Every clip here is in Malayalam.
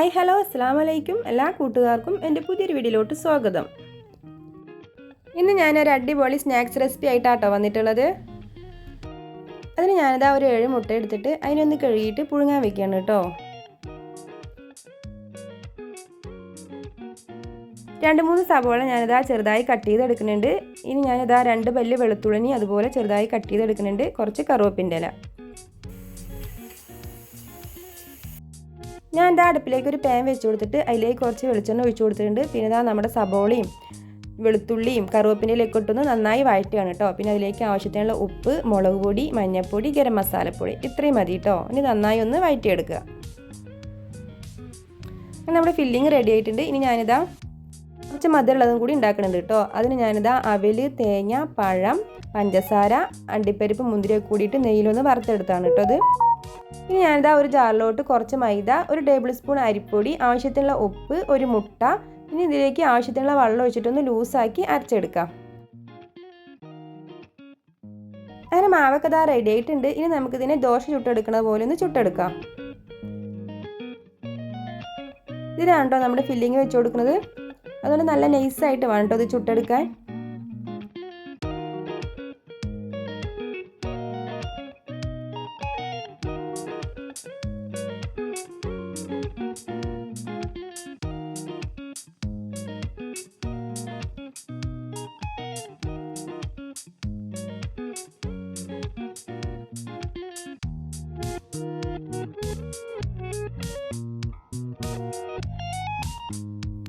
ഹായ് ഹലോ അസ്സലാമു അലൈക്കും എല്ലാ കൂട്ടുകാർക്കും എൻ്റെ പുതിയൊരു വീഡിയോയിലോട്ട് സ്വാഗതം. ഇന്ന് ഞാനൊരു അടിപൊളി സ്നാക്സ് റെസിപ്പി ആയിട്ടാട്ടോ വന്നിട്ടുള്ളത്. അതിന് ഞാനിതാ ഒരു 7 മുട്ട എടുത്തിട്ട് അതിനൊന്ന് കഴുകിയിട്ട് പുഴുങ്ങാൻ വെക്കുകയാണ് കേട്ടോ. 2-3 സവോള ഞാനിതാ ചെറുതായി കട്ട് ചെയ്തെടുക്കുന്നുണ്ട്. ഇനി ഞാനിതാ 2 പല്ല് വെളുത്തുള്ളി അതുപോലെ ചെറുതായി കട്ട് ചെയ്തെടുക്കുന്നുണ്ട്. കുറച്ച് കറുവപ്പിൻ്റെ ഇല. ഞാൻ എൻ്റെ അടുപ്പിലേക്ക് ഒരു പാൻ വെച്ച് കൊടുത്തിട്ട് അതിലേക്ക് കുറച്ച് വെളിച്ചെണ്ണ ഒഴിച്ചു കൊടുത്തിട്ടുണ്ട്. പിന്നെ ഇതാ നമ്മുടെ സബോളയും വെളുത്തുള്ളിയും കറുവപ്പിൻ്റെ ഇലയൊക്കെ ഇട്ടൊന്ന് നന്നായി വഴറ്റുകയാണ് കേട്ടോ. പിന്നെ അതിലേക്ക് ആവശ്യത്തിനുള്ള ഉപ്പ്, മുളക് പൊടി, മഞ്ഞൾപ്പൊടി, ഗരം മസാലപ്പൊടി ഇത്രയും മതി കേട്ടോ. ഇനി നന്നായി ഒന്ന് വഴറ്റിയെടുക്കുക. നമ്മുടെ ഫില്ലിങ് റെഡി ആയിട്ടുണ്ട്. ഇനി ഞാനിതാ കുറച്ച് മധുരമുള്ളതും കൂടി ഉണ്ടാക്കുന്നുണ്ട് കേട്ടോ. അതിന് ഞാനിതാ അവല്, തേങ്ങ, പഴം, പഞ്ചസാര, അണ്ടിപ്പരിപ്പ്, മുന്തിരിയൊക്കെ കൂടിയിട്ട് നെയ്യിലൊന്ന് വറുത്തെടുത്താണ് കേട്ടോ അത്. ഇനി ഞാനിതാ ഒരു ജാറിലോട്ട് കുറച്ച് മൈദ, 1 ടേബിൾ സ്പൂൺ അരിപ്പൊടി, ആവശ്യത്തിനുള്ള ഉപ്പ്, ഒരു മുട്ട, ഇനി ഇതിലേക്ക് ആവശ്യത്തിനുള്ള വെള്ളം ഒഴിച്ചിട്ടൊന്ന് ലൂസാക്കി അരച്ചെടുക്കാം. അങ്ങനെ മാവൊക്കെ ഇതാ റെഡി ആയിട്ടുണ്ട്. ഇനി നമുക്കിതിനെ ദോശ ചുട്ടെടുക്കണ പോലെ ഒന്ന് ചുട്ടെടുക്കാം. ഇതിനാണ് കേട്ടോ നമ്മുടെ ഫില്ലിങ് വെച്ച് കൊടുക്കുന്നത്. അതുകൊണ്ട് നല്ല നൈസായിട്ട് വേണം കേട്ടോ ഇത് ചുട്ടെടുക്കാൻ.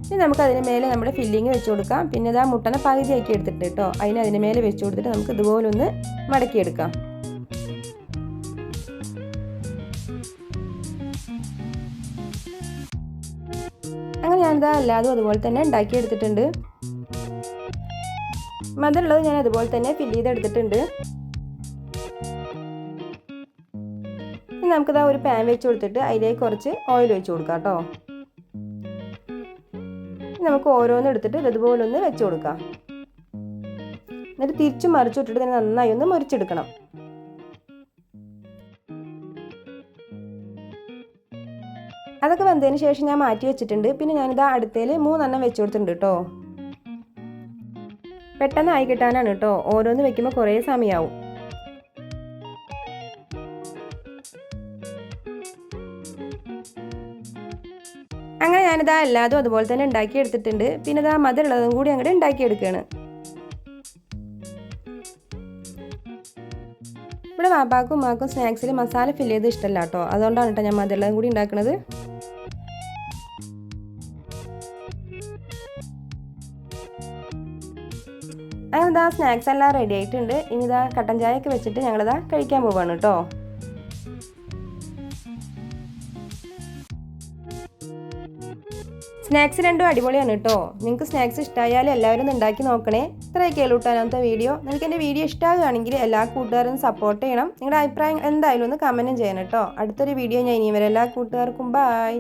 ഇനി നമുക്ക് അതിന് മേലെ നമ്മുടെ ഫില്ലിങ് വെച്ച് കൊടുക്കാം. പിന്നെ ഇതാ മുട്ടനെ പകുതിയാക്കി എടുത്തിട്ട് കേട്ടോ അതിന് മേലെ വെച്ച് കൊടുത്തിട്ട് നമുക്ക് ഇതുപോലെ ഒന്ന് മടക്കിയെടുക്കാം. അങ്ങനെ ഞാനിതാ എല്ലാതും അതുപോലെ തന്നെ ഉണ്ടാക്കിയെടുത്തിട്ടുണ്ട്. മധുരമുള്ളത് ഞാൻ അതുപോലെ തന്നെ ഫില്ല് ചെയ്തെടുത്തിട്ടുണ്ട്. ഇനി നമുക്കിതാ ഒരു പാൻ വെച്ച് കൊടുത്തിട്ട് അതിലേക്ക് കുറച്ച് ഓയിൽ ഒഴിച്ച് കൊടുക്കാം കേട്ടോ. നമുക്ക് ഓരോന്നും എടുത്തിട്ട് ഇതുപോലെ ഒന്ന് വെച്ച് കൊടുക്കാം. എന്നിട്ട് തിരിച്ചു മറിച്ചിട്ടിട്ട് തന്നെ നന്നായി ഒന്ന് മുറിച്ചെടുക്കണം. അതൊക്കെ വെന്തതിന് ശേഷം ഞാൻ മാറ്റി വെച്ചിട്ടുണ്ട്. പിന്നെ ഞാനിതാ അടുത്തേൽ 3 എണ്ണം വെച്ച് കൊടുത്തിട്ടുണ്ട് കേട്ടോ. പെട്ടെന്ന് ആയി കിട്ടാനാണ് കേട്ടോ. ഓരോന്ന് വെക്കുമ്പോൾ കുറേ സമയമാവും. അങ്ങനെ ഞാനിതാ എല്ലാതും അതുപോലെ തന്നെ ഉണ്ടാക്കി എടുത്തിട്ടുണ്ട്. പിന്നെ ഇതാ മധുരമുള്ളതും കൂടി അങ്ങോട്ട് ഉണ്ടാക്കിയെടുക്കുകയാണ്. ഇവിടെ വാപ്പാക്കും ഉമ്മാക്കും സ്നാക്സിൽ മസാല ഫില്ല് ചെയ്ത് ഇഷ്ടമല്ല കേട്ടോ. അതുകൊണ്ടാണ് കേട്ടോ ഞാൻ മധുരമുള്ളതും കൂടി ഉണ്ടാക്കുന്നത്. അങ്ങനെ ഇതാ സ്നാക്സ് എല്ലാം റെഡി ആയിട്ടുണ്ട്. ഇനി ഇതാ കട്ടൻ ചായ ഒക്കെ വെച്ചിട്ട് ഞങ്ങളിതാ കഴിക്കാൻ പോവാണ് കേട്ടോ. സ്നാക്സ് രണ്ടും അടിപൊളിയാണ് കേട്ടോ. നിങ്ങൾക്ക് സ്നാക്സ് ഇഷ്ടമായാലും എല്ലാവരും ഒന്ന് ഉണ്ടാക്കി നോക്കണേ. ഇത്രയൊക്കെ ഉള്ളൂട്ടാനത്തെ വീഡിയോ. നിങ്ങൾക്ക് എൻ്റെ വീഡിയോ ഇഷ്ടമാകുകയാണെങ്കിൽ എല്ലാ കൂട്ടുകാരും സപ്പോർട്ട് ചെയ്യണം. നിങ്ങളുടെ അഭിപ്രായം എന്തായാലും ഒന്ന് കമൻറ്റും ചെയ്യണം കേട്ടോ. അടുത്തൊരു വീഡിയോ ഞാൻ ഇനി വരാം. എല്ലാ കൂട്ടുകാർക്കും ബൈ.